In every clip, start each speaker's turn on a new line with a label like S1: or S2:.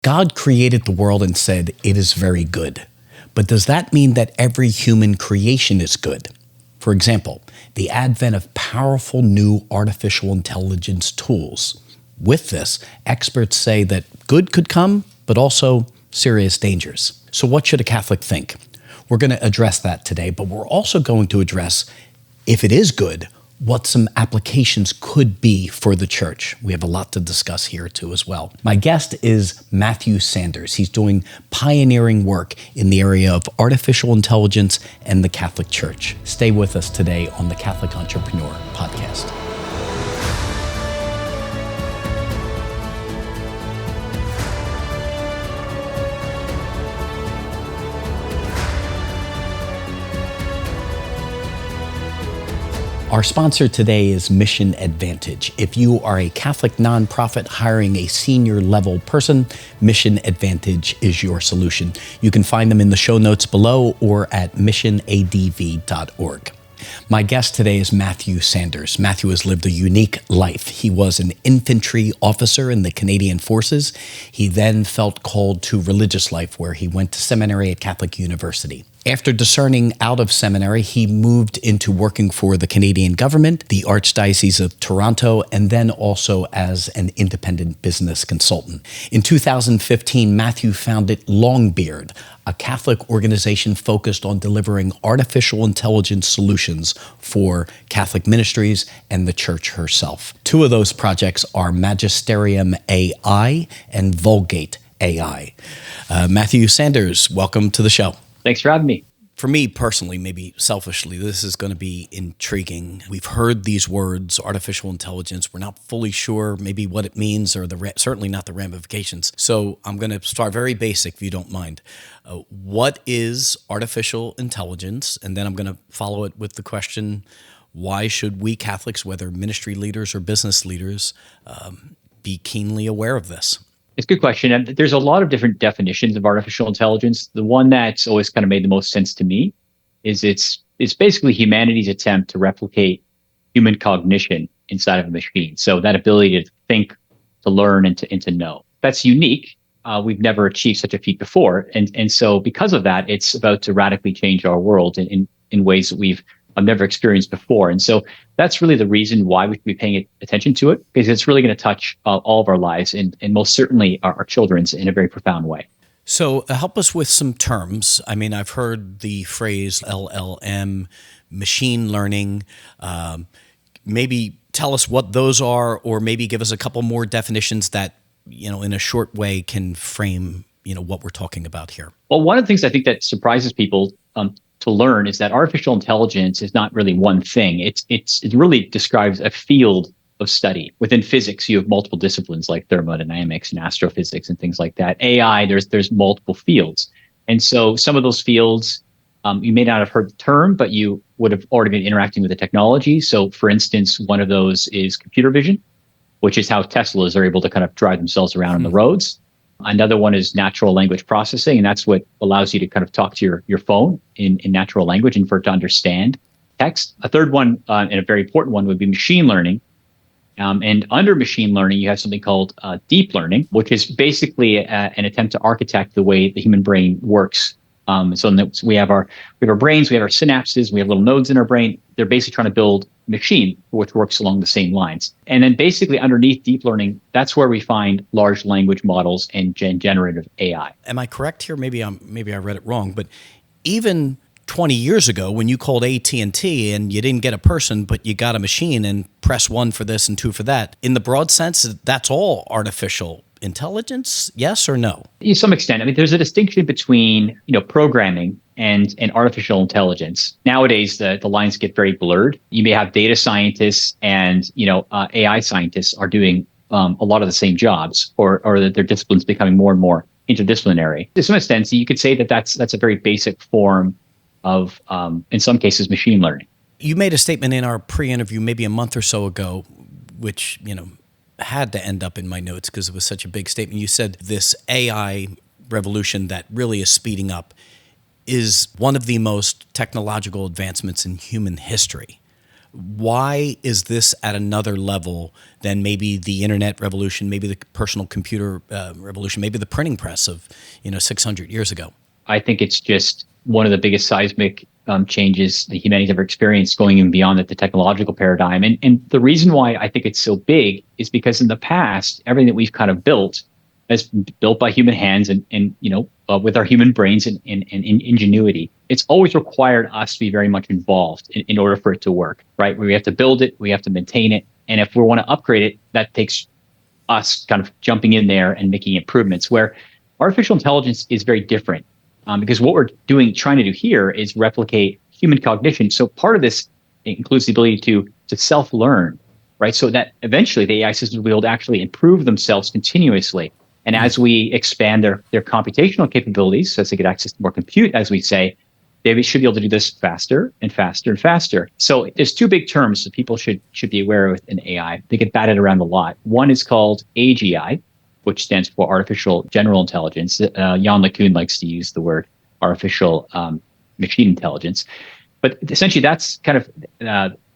S1: God created the world and said, "It is very good." But does that mean that every human creation is good? For example, the advent of powerful new artificial intelligence tools. With this, experts say that good could come, but also serious dangers. So what should a Catholic think? We're going to address that today, but we're also going to address, if it is good, what some applications could be for the church. We have a lot to discuss here too as well. My guest is Matthew Sanders. He's doing pioneering work in the area of artificial intelligence and the Catholic Church. Stay with us today on the Catholic Entrepreneur Podcast. Our sponsor today is Mission Advantage. If you are a Catholic nonprofit hiring a senior level person, Mission Advantage is your solution. You can find them in the show notes below or at missionadv.org. My guest today is Matthew Sanders. Matthew has lived a unique life. He was an infantry officer in the Canadian Forces. He then felt called to religious life, where he went to seminary at Catholic University. After discerning out of seminary, he moved into working for the Canadian government, the Archdiocese of Toronto, and then also as an independent business consultant. In 2015, Matthew founded Longbeard, a Catholic organization focused on delivering artificial intelligence solutions for Catholic ministries and the Church herself. Two of those projects are Magisterium AI and Vulgate AI. Matthew Sanders, welcome to the show.
S2: Thanks for having me.
S1: For me personally, maybe selfishly, this is going to be intriguing. We've heard these words, artificial intelligence. We're not fully sure maybe what it means or certainly not the ramifications. So I'm going to start very basic, if you don't mind. What is artificial intelligence? And then I'm going to follow it with the question, why should we Catholics, whether ministry leaders or business leaders, be keenly aware of this?
S2: It's a good question. And there's a lot of different definitions of artificial intelligence. The one that's always kind of made the most sense to me is it's basically humanity's attempt to replicate human cognition inside of a machine. So that ability to think, to learn, and to know. That's unique. We've never achieved such a feat before. And so because of that, it's about to radically change our world in ways that we've never experienced before. And so that's really the reason why we should be paying attention to it, because it's really going to touch all of our lives and most certainly our children's in a very profound way.
S1: So help us with some terms. I mean, I've heard the phrase LLM, machine learning. Maybe tell us what those are, or maybe give us a couple more definitions that, in a short way can frame, what we're talking about here.
S2: Well, one of the things I think that surprises people to learn is that artificial intelligence is not really one thing. It really describes a field of study. Within physics, you have multiple disciplines like thermodynamics and astrophysics and things like that. AI, there's multiple fields. And so some of those fields, you may not have heard the term, but you would have already been interacting with the technology. So for instance, one of those is computer vision, which is how Teslas are able to kind of drive themselves around on the roads. Another one is natural language processing, and that's what allows you to kind of talk to your phone in natural language and for it to understand text. A third one, and a very important one, would be machine learning. And under machine learning, you have something called deep learning, which is basically an attempt to architect the way the human brain works. So we have our brains, we have our synapses, we have little nodes in our brain. They're basically trying to build a machine which works along the same lines. And then basically underneath deep learning, that's where we find large language models and generative AI.
S1: Am I correct here? Maybe I read it wrong, but even 20 years ago when you called AT&T and you didn't get a person, but you got a machine and press 1 for this and 2 for that, in the broad sense, that's all artificial intelligence, yes or no?
S2: To some extent. I mean, there's a distinction between, programming and artificial intelligence. Nowadays, the lines get very blurred. You may have data scientists and, AI scientists are doing a lot of the same jobs, or that their disciplines becoming more and more interdisciplinary. To some extent, you could say that that's a very basic form of, in some cases, machine learning.
S1: You made a statement in our pre-interview maybe a month or so ago, which, had to end up in my notes because it was such a big statement. You said this AI revolution that really is speeding up is one of the most technological advancements in human history. Why is this at another level than maybe the internet revolution, maybe the personal computer revolution, maybe the printing press of 600 years ago?
S2: I think it's just one of the biggest seismic changes that humanity's ever experienced, going even beyond the technological paradigm. And the reason why I think it's so big is because in the past, everything that we've kind of built has been built by human hands and with our human brains and ingenuity. It's always required us to be very much involved in order for it to work, right? We have to build it, we have to maintain it. And if we want to upgrade it, that takes us kind of jumping in there and making improvements, where artificial intelligence is very different. Because what we're trying to do here is replicate human cognition. So part of this includes the ability to self-learn, right? So that eventually the AI systems will be able to actually improve themselves continuously. And as we expand their computational capabilities, as they get access to more compute, as we say, they should be able to do this faster and faster and faster. So there's two big terms that people should be aware of in AI. They get batted around a lot. One is called AGI, which stands for artificial general intelligence. Jan LeCun likes to use the word artificial machine intelligence. But essentially, that's kind of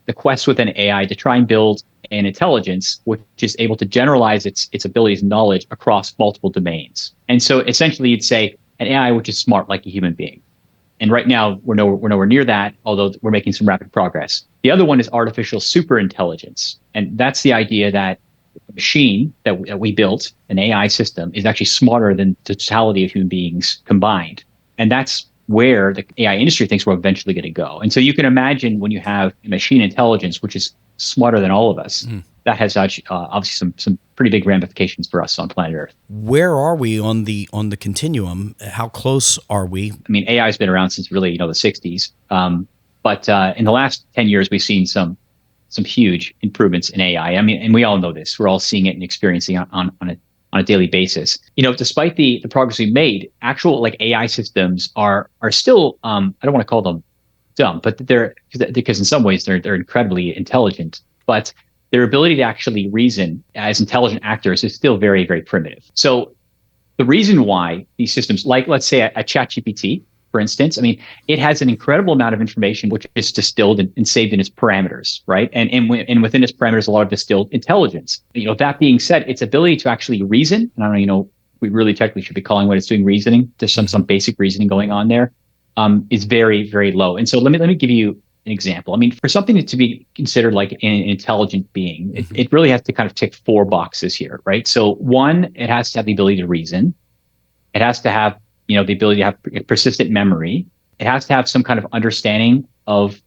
S2: the quest within AI to try and build an intelligence which is able to generalize its abilities and knowledge across multiple domains. And so essentially, you'd say an AI which is smart like a human being. And right now, we're nowhere near that, although we're making some rapid progress. The other one is artificial superintelligence. And that's the idea that a machine that we built, an AI system, is actually smarter than the totality of human beings combined. And that's where the AI industry thinks we're eventually going to go. And so you can imagine when you have machine intelligence, which is smarter than all of us, that has obviously some pretty big ramifications for us on planet Earth.
S1: Where are we on the continuum? How close are we?
S2: I mean, AI has been around since really the 60s. But in the last 10 years, we've seen some huge improvements in AI. I mean, and we all know this. We're all seeing it and experiencing it on a daily basis. Despite the progress we've made, actual like AI systems are still I don't want to call them dumb, but because in some ways they're incredibly intelligent, but their ability to actually reason as intelligent actors is still very, very primitive. So the reason why these systems, like let's say a ChatGPT, for instance, I mean, it has an incredible amount of information which is distilled and saved in its parameters, right? And within its parameters, a lot of distilled intelligence. That being said, its ability to actually reason, and I don't know, we really technically should be calling what it's doing reasoning. There's some basic reasoning going on there, is very, very low. And so let me give you an example. I mean, for something to be considered like an intelligent being, it really has to kind of tick 4 boxes here, right? So one, it has to have the ability to reason. It has to have the ability to have persistent memory. It has to have some kind of understanding of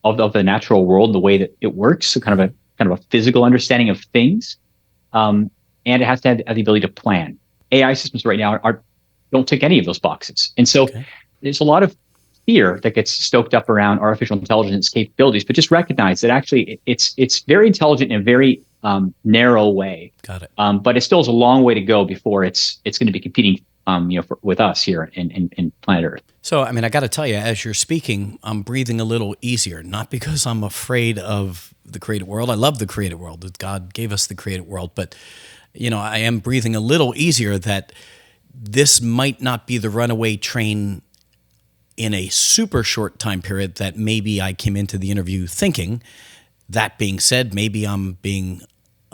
S2: the natural world, the way that it works, so kind of a physical understanding of things, and it has to have the ability to plan. AI systems right now don't tick any of those boxes, and so there's a lot of fear that gets stoked up around artificial intelligence capabilities. But just recognize that actually it's very intelligent in a very narrow way.
S1: Got it.
S2: But it still has a long way to go before it's going to be competing with us here in planet Earth.
S1: So, I mean, I got to tell you, as you're speaking, I'm breathing a little easier, not because I'm afraid of the created world. I love the created world. God gave us the created world. But, I am breathing a little easier that this might not be the runaway train in a super short time period that maybe I came into the interview thinking. That being said, maybe I'm being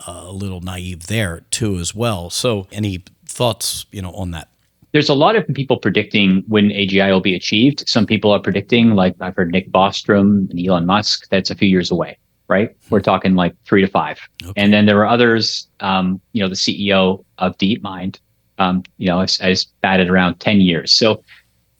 S1: a little naive there too as well. So any thoughts, on that?
S2: There's a lot of people predicting when AGI will be achieved. Some people are predicting, like I've heard Nick Bostrom and Elon Musk, that's a few years away, right? We're talking like 3 to 5. Okay. And then there are others, the CEO of DeepMind, has batted around 10 years. So,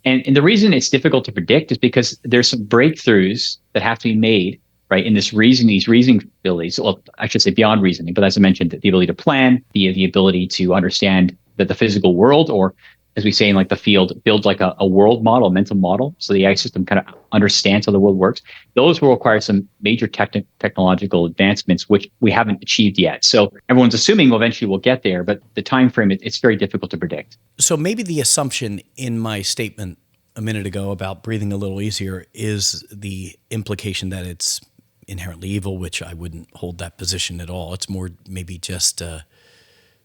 S2: and the reason it's difficult to predict is because there's some breakthroughs that have to be made, right, in these reasoning abilities. Well, I should say beyond reasoning, but as I mentioned, the ability to plan, the ability to understand that the physical world, or as we say in like the field, build like a world model, a mental model, so the AI system kind of understands how the world works. Those will require some major technological advancements, which we haven't achieved yet. So everyone's assuming eventually we'll get there, but the time frame, it's very difficult to predict.
S1: So maybe the assumption in my statement a minute ago about breathing a little easier is the implication that it's inherently evil, which I wouldn't hold that position at all. It's more maybe just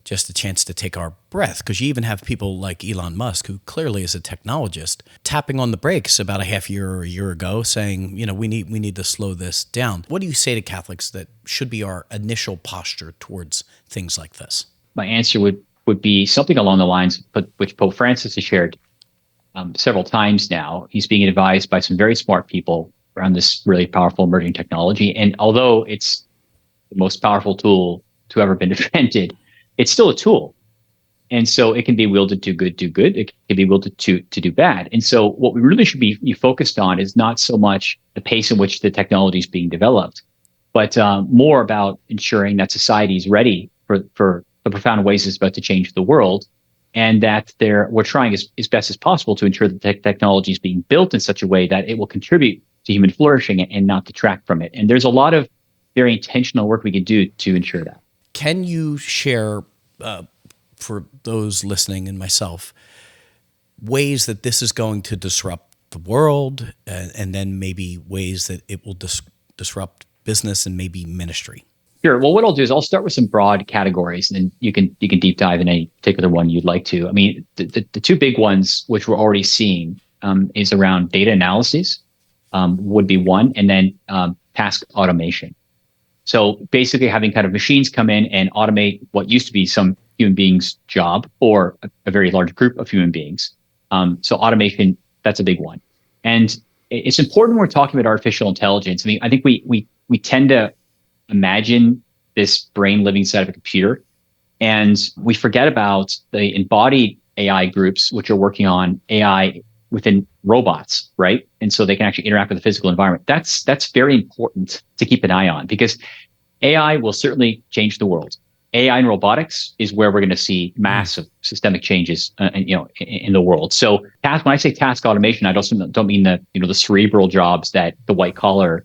S1: just a chance to take our breath, because you even have people like Elon Musk, who clearly is a technologist, tapping on the brakes about a half year or a year ago, saying, we need to slow this down. What do you say to Catholics that should be our initial posture towards things like this?
S2: My answer would be something along the lines which Pope Francis has shared several times now. He's being advised by some very smart people around this really powerful emerging technology. And although it's the most powerful tool to ever been invented, it's still a tool. And so it can be wielded to do good. It can be wielded to do bad. And so what we really should be focused on is not so much the pace in which the technology is being developed, but more about ensuring that society is ready for the profound ways it's about to change the world, and that we're trying as best as possible to ensure that technology is being built in such a way that it will contribute to human flourishing and not detract from it. And there's a lot of very intentional work we can do to ensure that.
S1: Can you share, for those listening and myself, ways that this is going to disrupt the world, and then maybe ways that it will disrupt business and maybe ministry?
S2: Sure. Well, what I'll do is I'll start with some broad categories, and then you can deep dive in any particular one you'd like to. I mean, the two big ones which we're already seeing is around data analyses, would be one, and then task automation. So basically having kind of machines come in and automate what used to be some human being's job, or a very large group of human beings. So automation, that's a big one. And it's important when we're talking about artificial intelligence. I mean, I think we tend to imagine this brain living inside of a computer, and we forget about the embodied AI groups, which are working on AI within robots, right? And so they can actually interact with the physical environment. That's very important to keep an eye on, because AI will certainly change the world. AI and robotics is where we're going to see massive systemic changes, in the world. So, when I say task automation, I don't mean the cerebral jobs that the white collar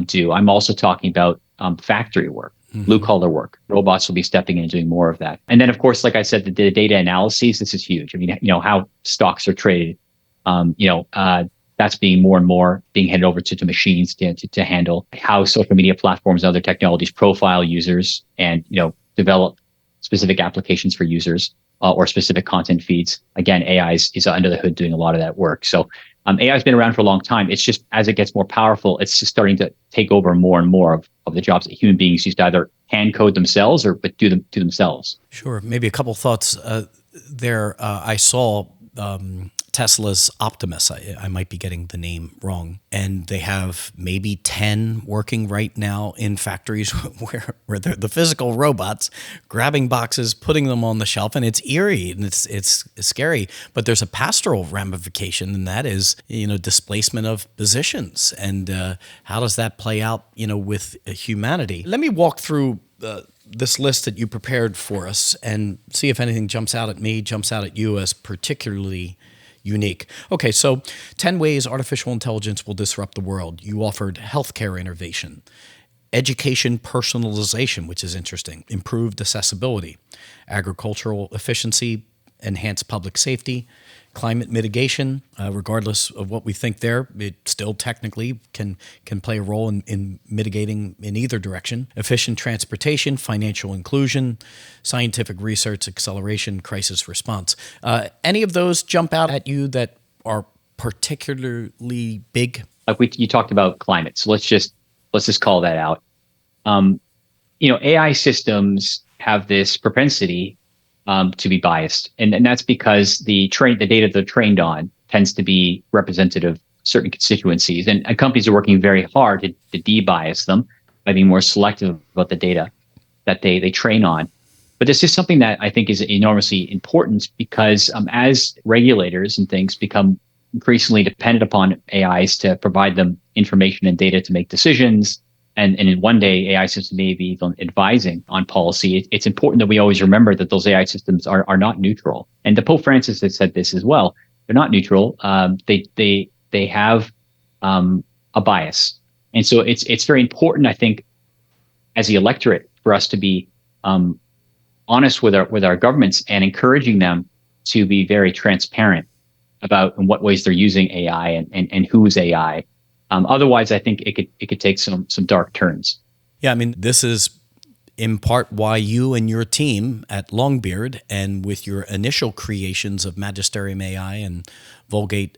S2: do. I'm also talking about factory work, blue collar work. Robots will be stepping in and doing more of that. And then, of course, like I said, the data analyses. This is huge. I mean, how stocks are traded. That's being more and more being handed over to machines to handle how social media platforms and other technologies profile users and develop specific applications for users or specific content feeds. Again, AI is under the hood doing a lot of that work. So AI has been around for a long time. It's just as it gets more powerful, it's just starting to take over more and more of the jobs that human beings used to either hand code themselves but do themselves.
S1: Sure. Maybe a couple thoughts there. I saw Tesla's Optimus. I might be getting the name wrong. And they have maybe 10 working right now in factories where they're the physical robots grabbing boxes, putting them on the shelf. And it's eerie and it's scary. But there's a pastoral ramification, and that is, displacement of positions. And how does that play out, with humanity? Let me walk through this list that you prepared for us and see if anything jumps out at me, jumps out at you as particularly unique. Okay, so 10 ways artificial intelligence will disrupt the world. You offered healthcare innovation, education personalization, which is interesting, improved accessibility, agricultural efficiency, enhanced public safety, climate mitigation, regardless of what we think there, it still technically can play a role in mitigating in either direction. Efficient transportation, financial inclusion, scientific research, acceleration, crisis response. Any of those jump out at you that are particularly big?
S2: Like you talked about climate, so let's just call that out. AI systems have this propensity to be biased. And that's because the data they're trained on tends to be representative of certain constituencies. And companies are working very hard to de-bias them by being more selective about the data that they train on. But this is something that I think is enormously important, because as regulators and things become increasingly dependent upon AIs to provide them information and data to make decisions, and in one day AI systems may be even advising on policy, it's important that we always remember that those AI systems are not neutral. And the Pope Francis has said this as well. They're not neutral. They have a bias. And so it's very important, I think, as the electorate, for us to be honest with our governments and encouraging them to be very transparent about in what ways they're using AI and who's AI. Otherwise, I think it could take some dark turns.
S1: Yeah, I mean, this is in part why you and your team at Longbeard, and with your initial creations of Magisterium AI and Vulgate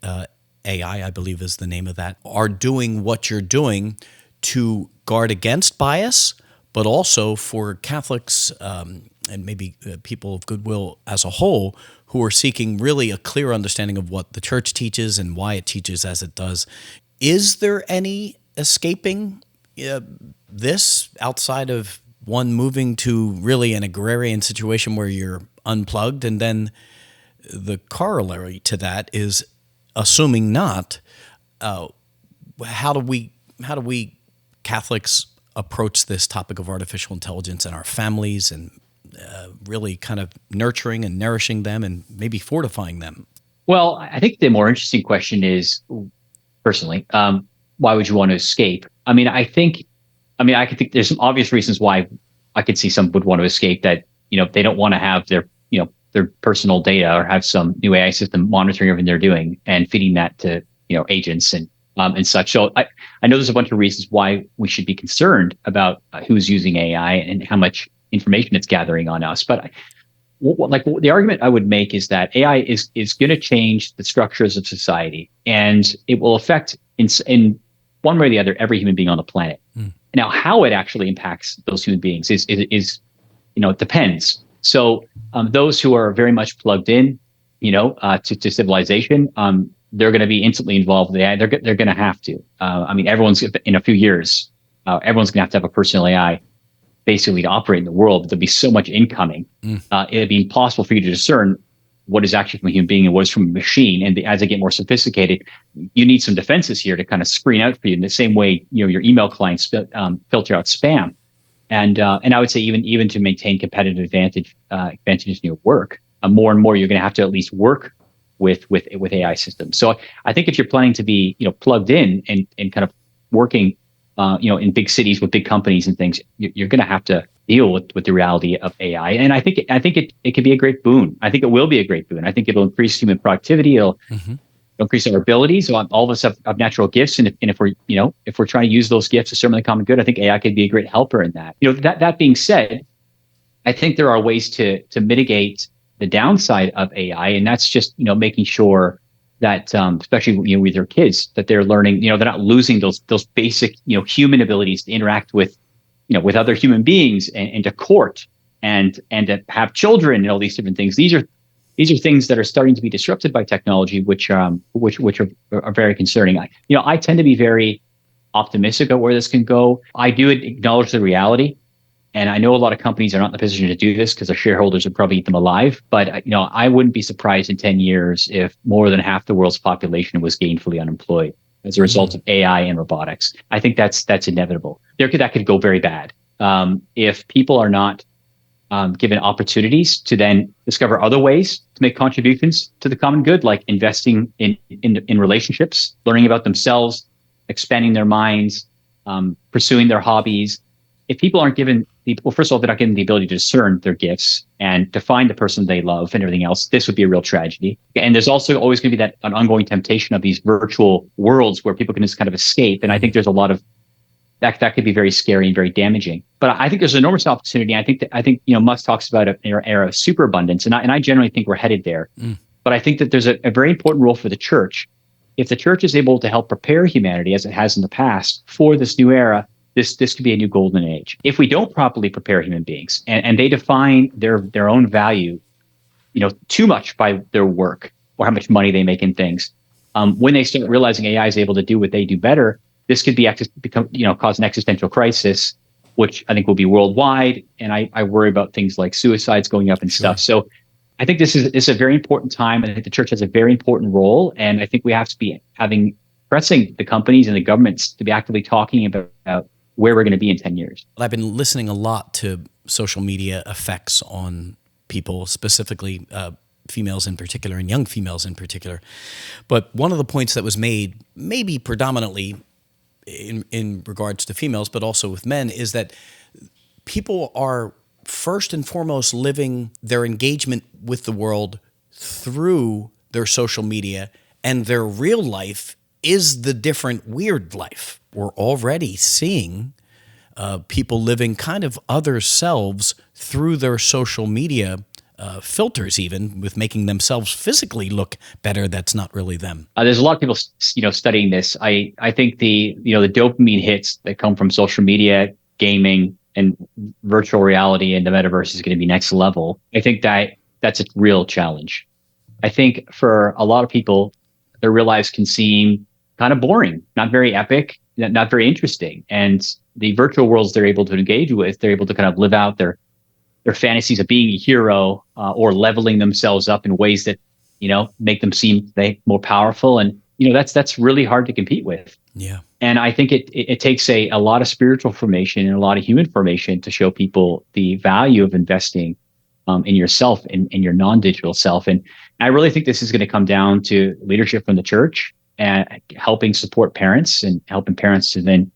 S1: AI, I believe is the name of that, are doing what you're doing to guard against bias, but also for Catholics and maybe people of goodwill as a whole who are seeking really a clear understanding of what the church teaches and why it teaches as it does. Is there any escaping this outside of one moving to really an agrarian situation where you're unplugged? And then the corollary to that is, assuming not, how do we Catholics approach this topic of artificial intelligence in our families and really kind of nurturing and nourishing them and maybe fortifying them?
S2: Well, I think the more interesting question is, personally, why would you want to escape? I could think there's some obvious reasons why I could see some would want to escape, that, they don't want to have their personal data or have some new AI system monitoring everything they're doing and feeding that to, agents and such. So I know there's a bunch of reasons why we should be concerned about who's using AI and how much information it's gathering on us. But the argument I would make is that AI is going to change the structures of society, and it will affect in one way or the other every human being on the planet. Now, how it actually impacts those human beings is it depends. So those who are very much plugged in, to civilization, they're going to be instantly involved with AI. They're going to have to. Everyone's in a few years, everyone's going to have a personal AI basically to operate in the world. But there'll be so much incoming. It'd be impossible for you to discern what is actually from a human being and what is from a machine. And as they get more sophisticated, you need some defenses here to kind of screen out for you in the same way, your email clients filter out spam. And I would say even to maintain competitive advantages in your work, more and more you're going to have to at least work with AI systems. So I think if you're planning to be plugged in and kind of working in big cities with big companies and things, you're going to have to deal with the reality of AI. And I think it could be a great boon. I think it will be a great boon. I think it'll increase human productivity. It'll increase our abilities. So all of us have natural gifts, and if we're trying to use those gifts to serve the common good, I think AI could be a great helper in that. That being said, I think there are ways to mitigate the downside of AI, and that's just making sure that especially with your kids, that they're learning, they're not losing those basic human abilities to interact with other human beings and to court and to have children and all these different things. These are things that are starting to be disrupted by technology, which are very concerning. I tend to be very optimistic about where this can go. I do acknowledge the reality, and I know a lot of companies are not in the position to do this because their shareholders would probably eat them alive. But I wouldn't be surprised in 10 years if more than half the world's population was gainfully unemployed as a result of AI and robotics. I think that's inevitable. That could go very bad if people are not given opportunities to then discover other ways to make contributions to the common good, like investing in relationships, learning about themselves, expanding their minds, pursuing their hobbies. If people aren't given first of all, they're not given the ability to discern their gifts and to find the person they love and everything else, this would be a real tragedy. And there's also always going to be an ongoing temptation of these virtual worlds where people can just kind of escape. And I think there's a lot of that could be very scary and very damaging. But I think there's enormous opportunity. I think Musk talks about an era of superabundance, and I generally think we're headed there. But I think that there's a very important role for the church. If the church is able to help prepare humanity, as it has in the past, for this new era, this could be a new golden age. If we don't properly prepare human beings and they define their own value, too much by their work or how much money they make in things, when they start realizing AI is able to do what they do better, this could cause an existential crisis, which I think will be worldwide. And I worry about things like suicides going up and stuff. So I think this is a very important time. And I think the church has a very important role. And I think we have to be pressing the companies and the governments to be actively talking about where we're going to be in 10 years.
S1: I've been listening a lot to social media effects on people, specifically females in particular and young females in particular. But one of the points that was made, maybe predominantly in regards to females, but also with men, is that people are first and foremost living their engagement with the world through their social media, and their real life is the different weird life. We're already seeing people living kind of other selves through their social media filters, even with making themselves physically look better. That's not really them.
S2: There's a lot of people, studying this. I think the dopamine hits that come from social media, gaming, and virtual reality and the metaverse is going to be next level. I think that's a real challenge. I think for a lot of people, their real lives can seem kind of boring, not very epic, not very interesting. And the virtual worlds they're able to engage with, they're able to kind of live out their fantasies of being a hero or leveling themselves up in ways that make them seem more powerful. And that's really hard to compete with.
S1: Yeah.
S2: And I think it takes a lot of spiritual formation and a lot of human formation to show people the value of investing in yourself and in your non-digital self. And I really think this is going to come down to leadership from the church and helping support parents and helping parents to then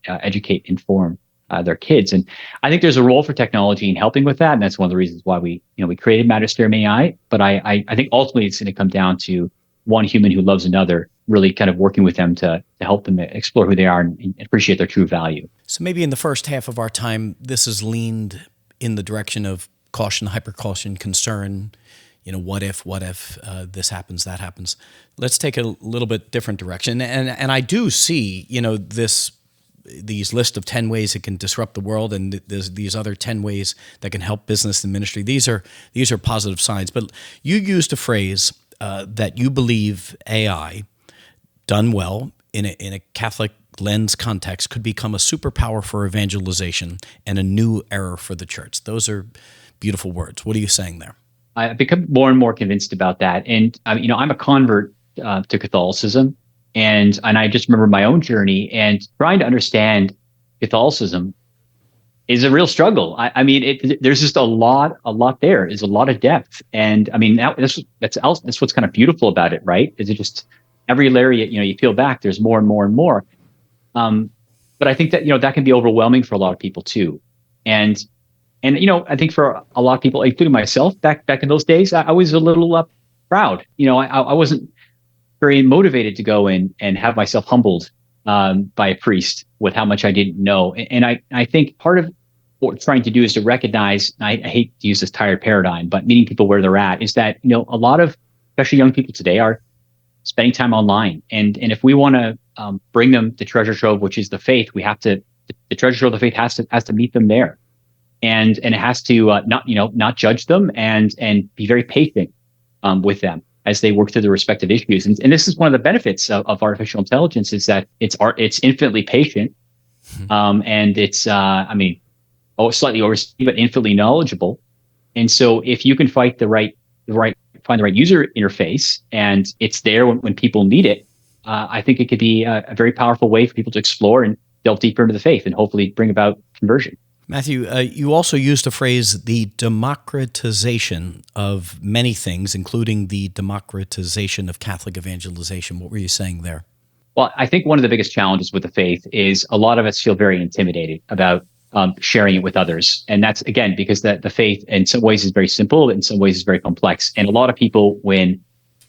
S2: educate, inform their kids. And I think there's a role for technology in helping with that. And that's one of the reasons why we created Magisterium AI. But I think ultimately it's going to come down to one human who loves another, really kind of working with them to help them explore who they are and appreciate their true value.
S1: So maybe in the first half of our time, this has leaned in the direction of caution, hyper-caution, concern. What if this happens, that happens. Let's take a little bit different direction. And I do see, these list of 10 ways it can disrupt the world, and there's these other 10 ways that can help business and ministry. These are positive signs. But you used a phrase that you believe AI, done well in a Catholic lens context, could become a superpower for evangelization and a new era for the church. Those are beautiful words. What are you saying there?
S2: I've become more and more convinced about that. And I'm a convert to Catholicism. And I just remember my own journey, and trying to understand Catholicism is a real struggle. There's just a lot there. There's a lot of depth. And that's what's kind of beautiful about it, right? Is it just every layer, you peel back, there's more and more and more. But I think that, that can be overwhelming for a lot of people too. And I think for a lot of people, including myself, back in those days, I was a little proud. I wasn't very motivated to go in and have myself humbled by a priest with how much I didn't know. And I think part of what we're trying to do is to recognize, I hate to use this tired paradigm, but meeting people where they're at, is that, a lot of, especially young people today, are spending time online. And if we want to bring them the treasure trove, which is the faith, the treasure trove of the faith has to meet them there. And it has to not judge them and be very patient with them as they work through their respective issues. And this is one of the benefits of artificial intelligence, is that it's infinitely patient, and it's slightly overseas, but infinitely knowledgeable. And so if you can find the right user interface, and it's there when people need it, I think it could be a very powerful way for people to explore and delve deeper into the faith and hopefully bring about conversion.
S1: Matthew, you also used a phrase, the democratization of many things, including the democratization of Catholic evangelization. What were you saying there?
S2: Well, I think one of the biggest challenges with the faith is a lot of us feel very intimidated about sharing it with others. And that's, again, because the faith in some ways is very simple, in some ways is very complex. And a lot of people, when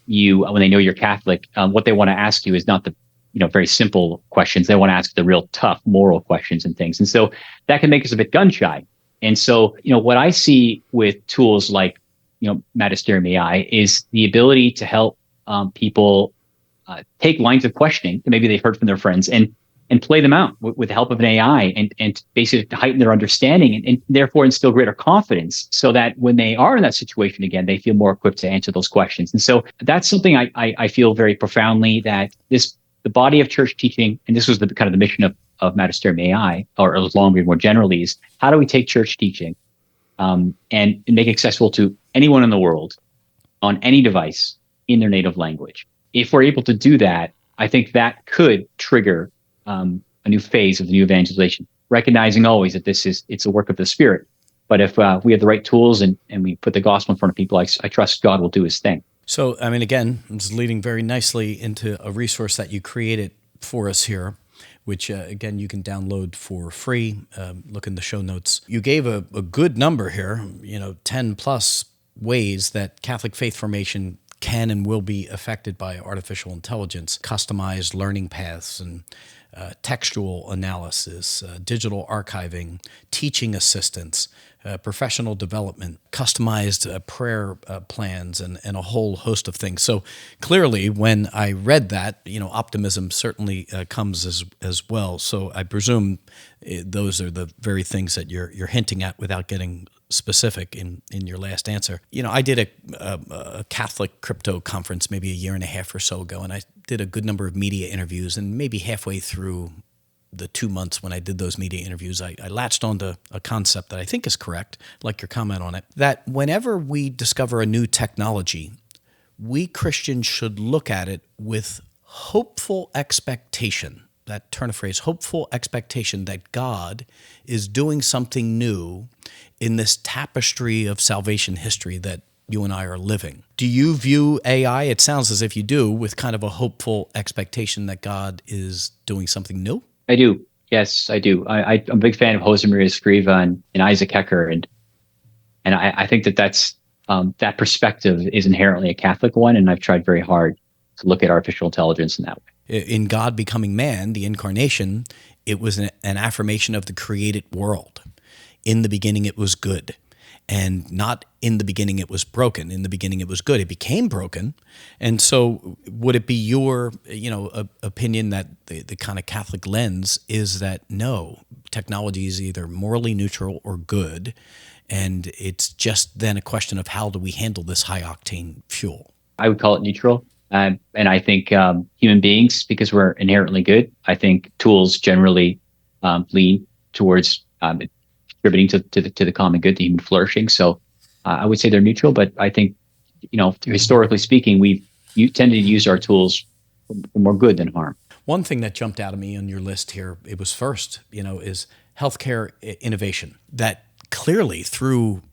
S2: they know you're Catholic, what they want to ask you is not the very simple questions. They want to ask the real tough moral questions and things. And so that can make us a bit gun shy. And so, what I see with tools like, Magisterium AI is the ability to help people take lines of questioning that maybe they've heard from their friends and play them out with the help of an AI and basically heighten their understanding and therefore instill greater confidence, so that when they are in that situation again, they feel more equipped to answer those questions. And so that's something I feel very profoundly, that the body of church teaching, and this was the kind of the mission of Magisterium AI, or Longbeard more generally, is how do we take church teaching and make it accessible to anyone in the world on any device in their native language? If we're able to do that, I think that could trigger a new phase of the new evangelization, recognizing always that it's a work of the Spirit. But if we have the right tools and we put the gospel in front of people, I trust God will do his thing.
S1: So, again, this is leading very nicely into a resource that you created for us here, which, again, you can download for free. Look in the show notes. You gave a good number here, 10 plus ways that Catholic faith formation can and will be affected by artificial intelligence, customized learning paths and textual analysis, digital archiving, teaching assistance, professional development, customized prayer plans, and a whole host of things. So clearly, when I read that, optimism certainly comes as well. So I presume those are the very things that you're hinting at without getting specific in your last answer. I did a Catholic crypto conference maybe a year and a half or so ago, and I did a good number of media interviews, and maybe halfway through the 2 months when I did those media interviews, I latched onto a concept that I think is correct, like your comment on it, that whenever we discover a new technology, we Christians should look at it with hopeful expectation. That turn of phrase, hopeful expectation that God is doing something new in this tapestry of salvation history that you and I are living. Do you view AI, it sounds as if you do, with kind of a hopeful expectation that God is doing something new?
S2: I do. Yes, I do. I'm a big fan of Jose Maria Escriva and Isaac Hecker, and I think that perspective is inherently a Catholic one, and I've tried very hard to look at artificial intelligence in that way.
S1: In God becoming man, the incarnation, it was an affirmation of the created world. In the beginning, it was good. And not in the beginning, it was broken. In the beginning, it was good. It became broken. And so would it be your opinion that the kind of Catholic lens is that no, technology is either morally neutral or good, and it's just then a question of how do we handle this high-octane fuel?
S2: I would call it neutral. And I think human beings, because we're inherently good, I think tools generally lean towards contributing to the common good, the human flourishing. So I would say they're neutral, but I think, historically speaking, you tend to use our tools for more good than harm.
S1: One thing that jumped out at me on your list here, it was first, is healthcare innovation. That clearly through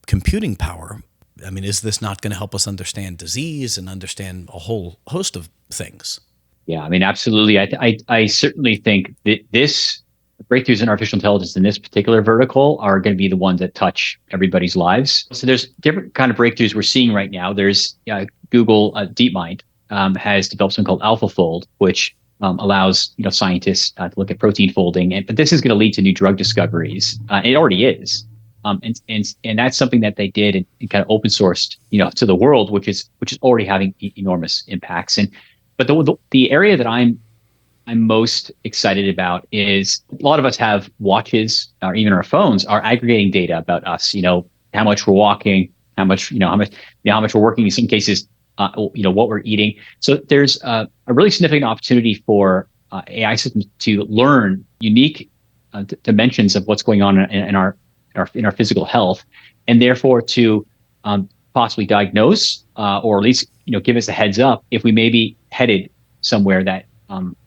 S1: computing power, is this not going to help us understand disease and understand a whole host of things?
S2: Yeah, absolutely. I certainly think that this breakthroughs in artificial intelligence in this particular vertical are going to be the ones that touch everybody's lives. So there's different kind of breakthroughs we're seeing right now. There's Google DeepMind has developed something called AlphaFold, which allows scientists to look at protein folding, but this is going to lead to new drug discoveries. It already is. And that's something that they did and kind of open sourced, to the world, which is already having enormous impacts. But the area that I'm most excited about is a lot of us have watches or even our phones are aggregating data about us. How much we're walking, how much we're working. In some cases, what we're eating. So there's a really significant opportunity for AI systems to learn unique dimensions of what's going on in our physical health, and therefore to possibly diagnose or at least give us a heads up if we may be headed somewhere that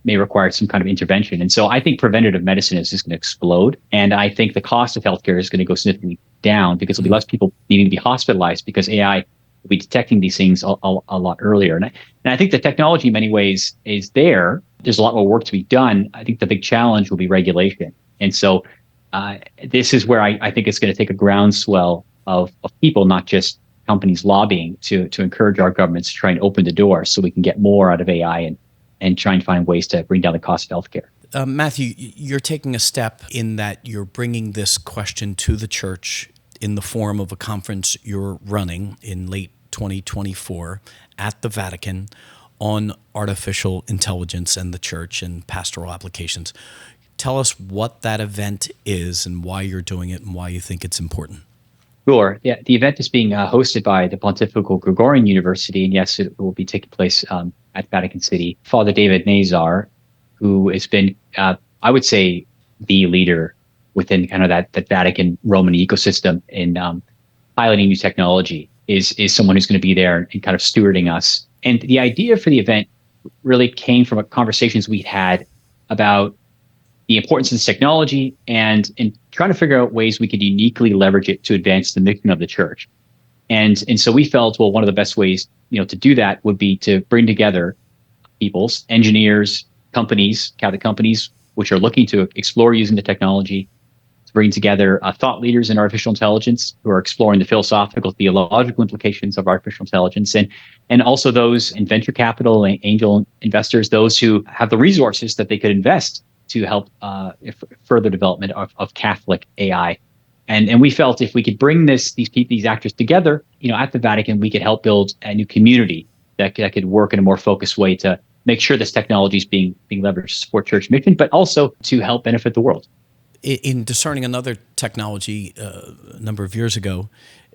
S2: may require some kind of intervention. And so I think preventative medicine is just going to explode, and I think the cost of healthcare is going to go significantly down because there'll be less people needing to be hospitalized because AI will be detecting these things a lot earlier. And I think the technology in many ways is there. There's a lot more work to be done. I think the big challenge will be regulation. And so this is where I think it's going to take a groundswell of people, not just companies lobbying to encourage our governments to try and open the door so we can get more out of AI and try and find ways to bring down the cost of healthcare.
S1: Matthew, you're taking a step in that you're bringing this question to the church in the form of a conference you're running in late 2024 at the Vatican on artificial intelligence and the church and pastoral applications. Tell us what that event is and why you're doing it and why you think it's important.
S2: Sure. Yeah, the event is being hosted by the Pontifical Gregorian University, and yes, it will be taking place at Vatican City. Father David Nazar, who has been, I would say, the leader within kind of that Vatican Roman ecosystem in piloting new technology, is someone who's going to be there and kind of stewarding us. And the idea for the event really came from conversations we had about the importance of this technology and trying to figure out ways we could uniquely leverage it to advance the mission of the church. And so we felt, well, one of the best ways, to do that would be to bring together peoples, engineers, companies, Catholic companies, which are looking to explore using the technology, bringing together thought leaders in artificial intelligence who are exploring the philosophical, theological implications of artificial intelligence, and also those in venture capital and angel investors, those who have the resources that they could invest to help further development of Catholic AI. And we felt if we could bring these actors together, at the Vatican, we could help build a new community that could work in a more focused way to make sure this technology is being leveraged to support church mission, but also to help benefit the world.
S1: In discerning another technology a number of years ago,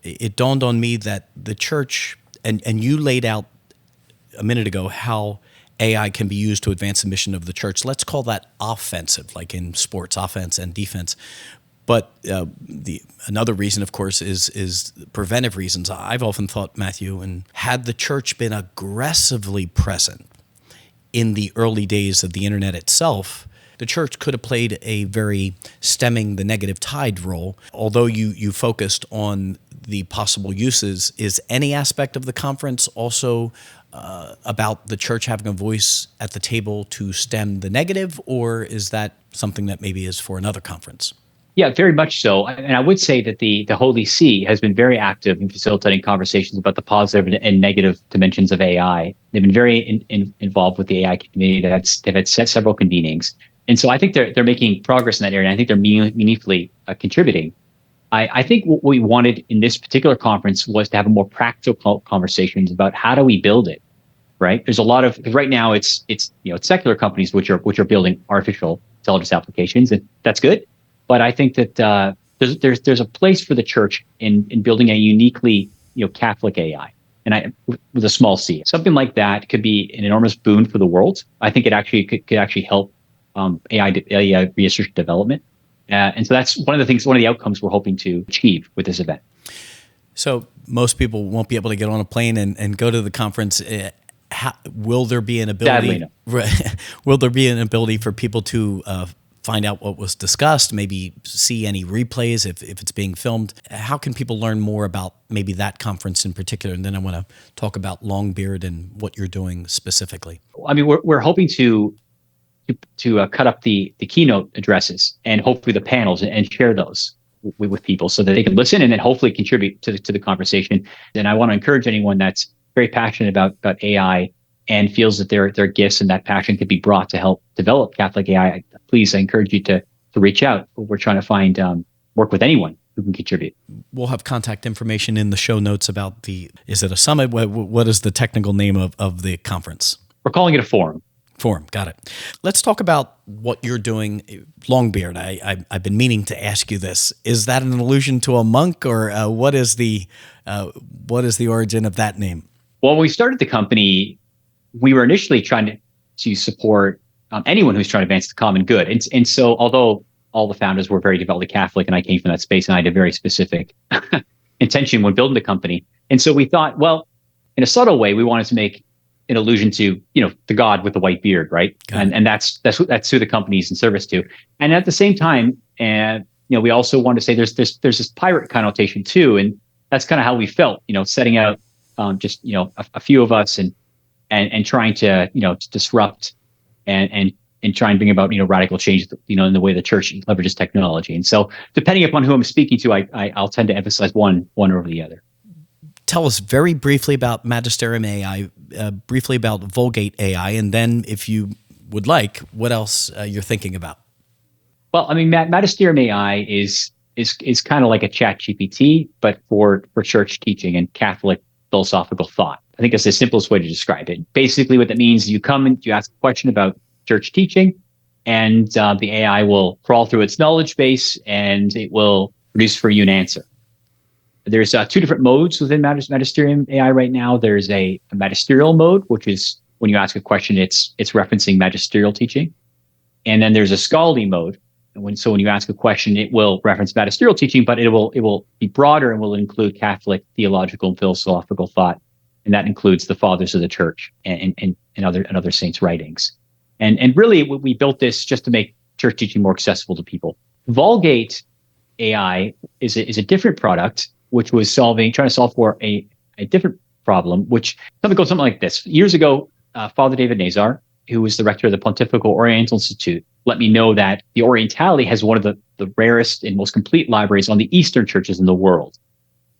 S1: it dawned on me that the church, and you laid out a minute ago how AI can be used to advance the mission of the church. Let's call that offensive, like in sports, offense and defense. But another reason, of course, is preventive reasons. I've often thought, Matthew, and had the church been aggressively present in the early days of the internet itself, the church could have played a very stemming the negative tide role. Although you focused on the possible uses, is any aspect of the conference also about the church having a voice at the table to stem the negative, or is that something that maybe is for another conference?
S2: Yeah, very much so. And I would say that the Holy See has been very active in facilitating conversations about the positive and negative dimensions of AI. They've been very involved with the AI community. They've had several convenings. And so I think they're making progress in that area. And I think they're meaningfully contributing. I think what we wanted in this particular conference was to have a more practical conversations about how do we build it, right? There's a lot of, because right now it's secular companies which are building artificial intelligence applications, and that's good. But I think that there's a place for the church in building a uniquely Catholic AI, and with a small c. Something like that could be an enormous boon for the world. I think it actually could actually help AI research development, and so that's one of the outcomes we're hoping to achieve with this event.
S1: So most people won't be able to get on a plane and go to the conference. Will there be an ability?
S2: Sadly, no.
S1: Will there be an ability for people to find out what was discussed, maybe see any replays if it's being filmed? How can people learn more about maybe that conference in particular? And then I want to talk about Longbeard and what you're doing specifically.
S2: I mean, we're hoping to cut up the keynote addresses and hopefully the panels and share those with people so that they can listen and then hopefully contribute to the conversation. And I want to encourage anyone that's very passionate about AI and feels that their gifts and that passion could be brought to help develop Catholic AI, please, I encourage you to reach out. We're trying to find work with anyone who can contribute.
S1: We'll have contact information in the show notes about is it a summit? What is the technical name of the conference?
S2: We're calling it a forum.
S1: Forum, got it. Let's talk about what you're doing. Longbeard, I've been meaning to ask you this. Is that an allusion to a monk, or what is the origin of that name?
S2: Well, when we started the company, we were initially trying to support anyone who's trying to advance the common good. And so although all the founders were very devoutly Catholic and I came from that space and I had a very specific intention when building the company. And so we thought, well, in a subtle way, we wanted to make an allusion to, the God with the white beard, right? And that's who the company's in service to. And at the same time, we also wanted to say there's this pirate connotation too. And that's kind of how we felt, setting out just, a few of us and trying to, disrupt and try and bring about, radical change, in the way the church leverages technology. And so depending upon who I'm speaking to, I'll tend to emphasize one over the other.
S1: Tell us very briefly about Magisterium AI, briefly about Vulgate AI, and then if you would like, what else you're thinking about.
S2: Well, I mean, Magisterium AI is kind of like a ChatGPT, but for church teaching and Catholic philosophical thought. I think that's the simplest way to describe it. Basically, what that means is you come and you ask a question about church teaching, and the AI will crawl through its knowledge base and it will produce for you an answer. There's two different modes within Magisterium AI right now. There's a magisterial mode, which is when you ask a question, it's referencing magisterial teaching. And then there's a scholarly mode. And when you ask a question, it will reference magisterial teaching, but it will be broader and will include Catholic theological and philosophical thought. And that includes the fathers of the church and other saints' writings. And really, we built this just to make church teaching more accessible to people. Vulgate AI is a different product, which was trying to solve for a different problem, which goes something like this. Years ago, Father David Nazar who was the rector of the Pontifical Oriental Institute, let me know that the Orientality has one of the rarest and most complete libraries on the Eastern churches in the world.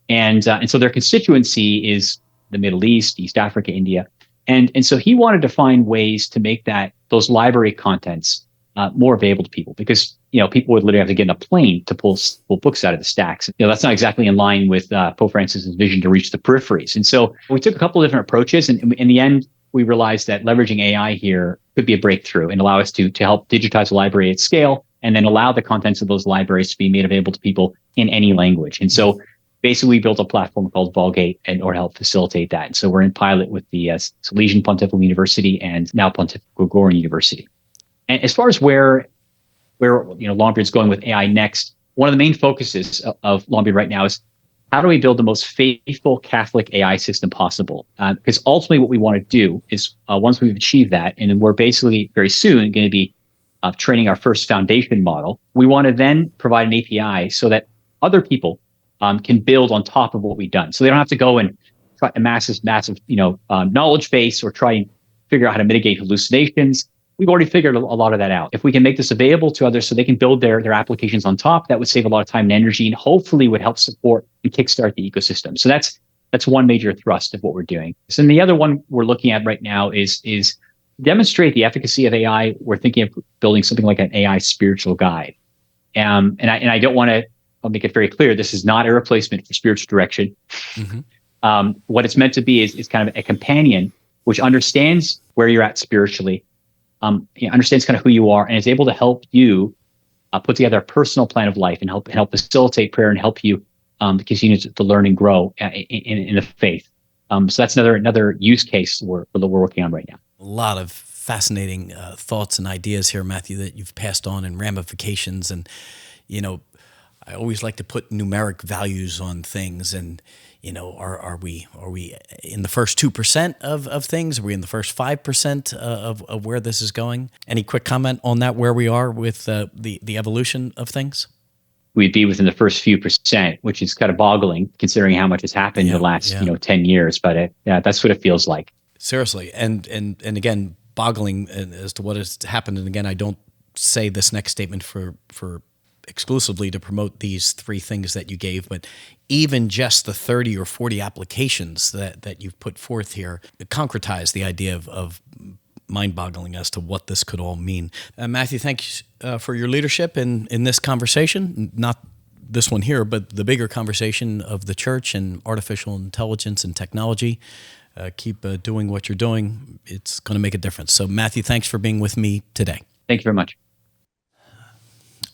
S2: And so their constituency is the Middle East, East Africa, India. And so he wanted to find ways to make those library contents more available to people, because people would literally have to get in a plane to pull books out of the stacks. That's not exactly in line with Pope Francis's vision to reach the peripheries. And so we took a couple of different approaches, and in the end, we realized that leveraging AI here could be a breakthrough and allow us to help digitize a library at scale, and then allow the contents of those libraries to be made available to people in any language. And so basically, we built a platform called Vulgate in order to help facilitate that. And so we're in pilot with the Salesian Pontifical University and now Pontifical Gregorian University. And as far as where Longbeard's going with AI next, one of the main focuses of Longbeard right now is how do we build the most faithful Catholic AI system possible? Because ultimately, what we want to do is once we've achieved that, and we're basically very soon going to be training our first foundation model, we want to then provide an API so that other people can build on top of what we've done. So they don't have to go and try a massive, knowledge base or try and figure out how to mitigate hallucinations. We've already figured a lot of that out. If we can make this available to others so they can build their applications on top, that would save a lot of time and energy, and hopefully would help support and kickstart the ecosystem. So that's one major thrust of what we're doing. So the other one we're looking at right now is demonstrate the efficacy of AI. We're thinking of building something like an AI spiritual guide. And I don't want to, I'll make it very clear, this is not a replacement for spiritual direction. Mm-hmm. What it's meant to be is kind of a companion which understands where you're at spiritually, understands kind of who you are, and is able to help you put together a personal plan of life and help facilitate prayer and help you continue to learn and grow in the faith. So that's another use case that we're working on right now.
S1: A lot of fascinating thoughts and ideas here, Matthew, that you've passed on, and ramifications. And I always like to put numeric values on things, and are we in the first 2% of things? Are we in the first 5% of where this is going? Any quick comment on that, where we are with the evolution of things?
S2: We'd be within the first few percent, which is kind of boggling considering how much has happened in the last 10 years. But that's what it feels like.
S1: Seriously, and again, boggling as to what has happened. And again, I don't say this next statement for exclusively to promote these three things that you gave, but even just the 30 or 40 applications that you've put forth here concretize the idea of mind-boggling as to what this could all mean. Matthew, thanks for your leadership in this conversation, not this one here, but the bigger conversation of the church and artificial intelligence and technology. Keep doing what you're doing. It's going to make a difference. So, Matthew, thanks for being with me today.
S2: Thank you very much.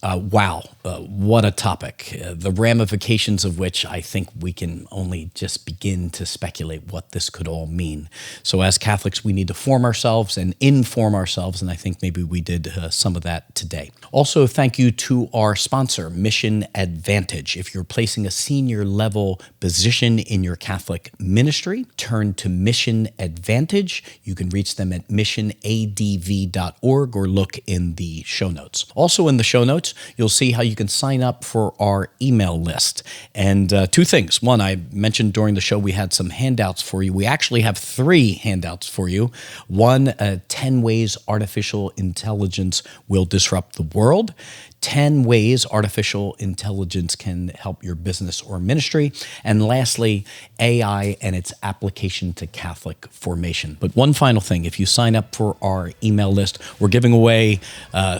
S1: Wow, what a topic, the ramifications of which I think we can only just begin to speculate what this could all mean. So as Catholics, we need to form ourselves and inform ourselves, and I think maybe we did some of that today. Also, thank you to our sponsor, Mission Advantage. If you're placing a senior level position in your Catholic ministry, turn to Mission Advantage. You can reach them at missionadv.org or look in the show notes. Also in the show notes, you'll see how you can sign up for our email list. And two things. One, I mentioned during the show we had some handouts for you. We actually have 3 handouts for you. One, 10 ways artificial intelligence will disrupt the world. 10 ways artificial intelligence can help your business or ministry. And lastly, AI and its application to Catholic formation. But one final thing, if you sign up for our email list, we're giving away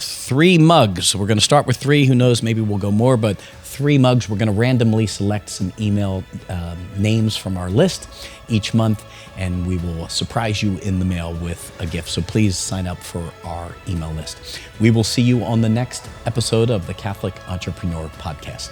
S1: 3 mugs. We're going to start with 3. Who knows, maybe we'll go more, but 3 mugs. We're going to randomly select some email names from our list each month, and we will surprise you in the mail with a gift. So please sign up for our email list. We will see you on the next episode of the Catholic Entrepreneur Podcast.